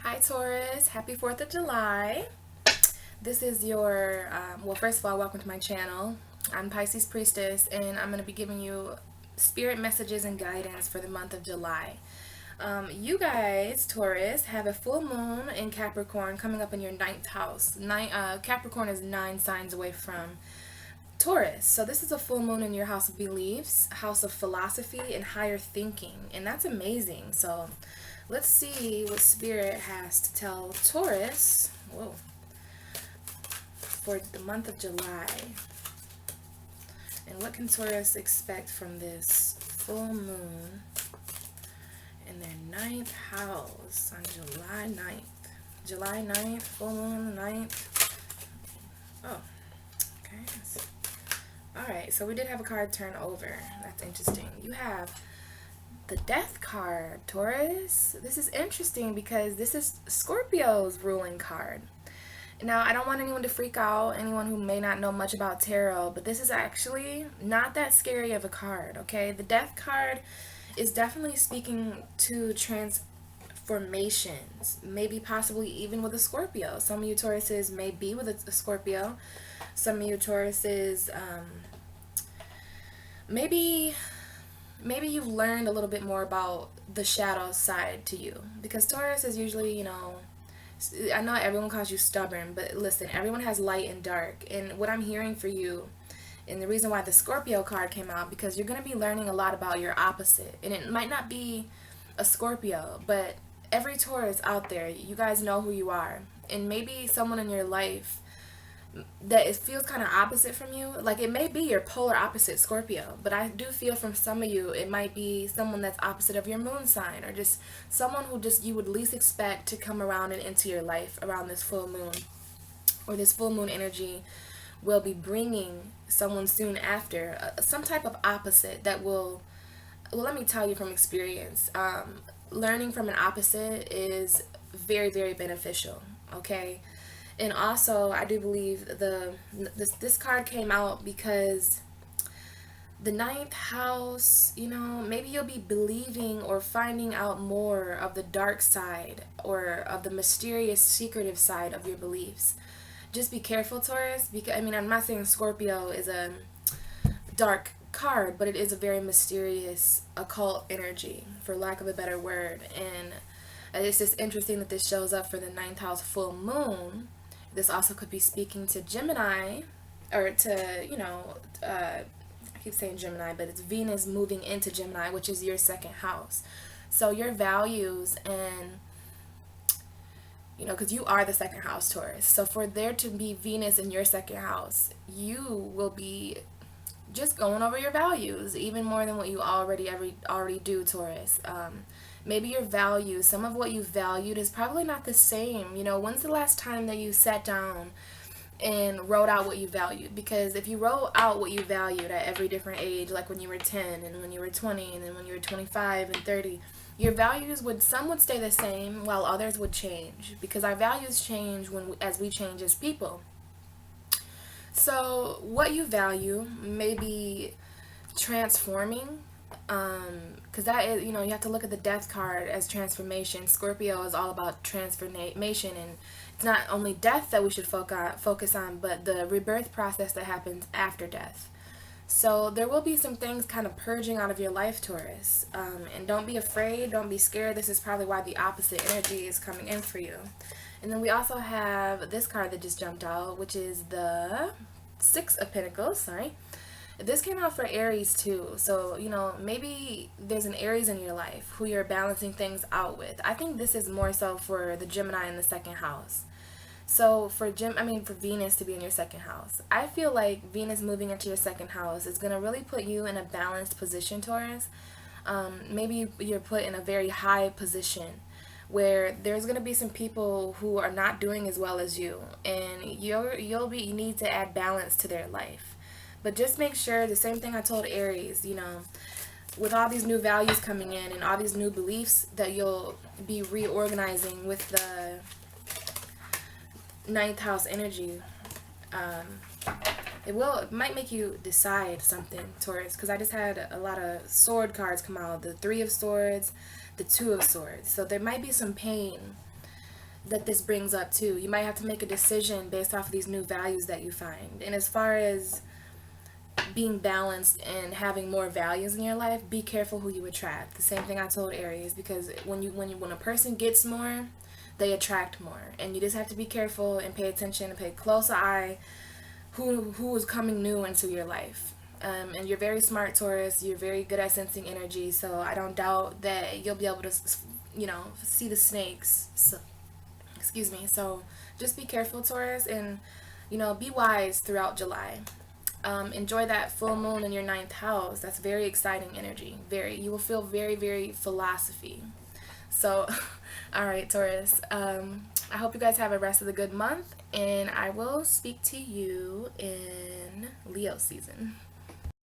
Hi Taurus, happy 4th of July. This is your, well, first of all, welcome to my channel. I'm Pisces Priestess, and I'm going to be giving you spirit messages and guidance for the month of July. You guys, Taurus, have a full moon in Capricorn coming up in your ninth house. Capricorn is 9 signs away from Taurus. So this is a full moon in your house of beliefs, house of philosophy, and higher thinking. And that's amazing. So let's see what Spirit has to tell Taurus, whoa, for the month of July. And what can Taurus expect from this full moon in their ninth house on July 9th? July 9th, full moon on the 9th. Oh, okay. Alright, so we did have a card turn over. That's interesting. You have the Death card, Taurus. This is interesting because this is Scorpio's ruling card. Now, I don't want anyone to freak out, anyone who may not know much about tarot, but this is actually not that scary of a card, okay? The Death card is definitely speaking to transformations, maybe possibly even with a Scorpio. Some of you Tauruses may be with a Scorpio. Some of you Tauruses, maybe you've learned a little bit more about the shadow side to you, because Taurus is usually, I know everyone calls you stubborn, but listen, everyone has light and dark. And what I'm hearing for you, and the reason why the Scorpio card came out, because you're going to be learning a lot about your opposite. And it might not be a Scorpio, but every Taurus out there, you guys know who you are. And maybe someone in your life that it feels kind of opposite from you. Like, it may be your polar opposite, Scorpio, but I do feel from some of you it might be someone that's opposite of your moon sign, or just someone who just you would least expect to come around and into your life around this full moon, or this full moon energy will be bringing someone soon after, some type of opposite that will, well, let me tell you from experience, learning from an opposite is very, very beneficial, okay? And also, I do believe this card came out because the ninth house, maybe you'll be believing or finding out more of the dark side or of the mysterious, secretive side of your beliefs. Just be careful, Taurus, because, I'm not saying Scorpio is a dark card, but it is a very mysterious, occult energy, for lack of a better word. And it's just interesting that this shows up for the ninth house full moon. This also could be speaking to Gemini, or to, I keep saying Gemini, but it's Venus moving into Gemini, which is your second house. So your values and, because you are the second house, Taurus. So for there to be Venus in your second house, you will be just going over your values even more than what you already do, Taurus. Maybe your values, some of what you valued is probably not the same. When's the last time that you sat down and wrote out what you valued? Because if you wrote out what you valued at every different age, like when you were 10 and when you were 20 and then when you were 25 and 30, your values some would stay the same while others would change, because our values change as we change as people. So what you value may be transforming, because that is, you have to look at the Death card as transformation. Scorpio is all about transformation, and it's not only death that we should focus on, but the rebirth process that happens after death. So there will be some things kind of purging out of your life, Taurus, and don't be afraid, don't be scared. This is probably why the opposite energy is coming in for you. And then we also have this card that just jumped out, which is the Six of Pentacles. Sorry. This came out for Aries too. So, maybe there's an Aries in your life who you're balancing things out with. I think this is more so for the Gemini in the second house. So for Venus to be in your second house, I feel like Venus moving into your second house is going to really put you in a balanced position, Taurus. Maybe you're put in a very high position where there's going to be some people who are not doing as well as you, and you need to add balance to their life. But just make sure, the same thing I told Aries, with all these new values coming in and all these new beliefs, that you'll be reorganizing with the ninth house energy. It might make you decide something, Taurus, because I just had a lot of sword cards come out. The Three of Swords, the Two of Swords. So there might be some pain that this brings up too. You might have to make a decision based off of these new values that you find. And as far as being balanced and having more values in your life, be careful who you attract. The same thing I told Aries, because when a person gets more, they attract more, and you just have to be careful and pay attention and pay close eye who is coming new into your life. And you're very smart, Taurus. You're very good at sensing energy, so I don't doubt that you'll be able to, see the snakes. So, excuse me. So just be careful, Taurus, and be wise throughout July. Enjoy that full moon in your ninth house. That's very exciting energy. You will feel very, very philosophy. So, all right, Taurus. I hope you guys have a rest of the good month, and I will speak to you in Leo season.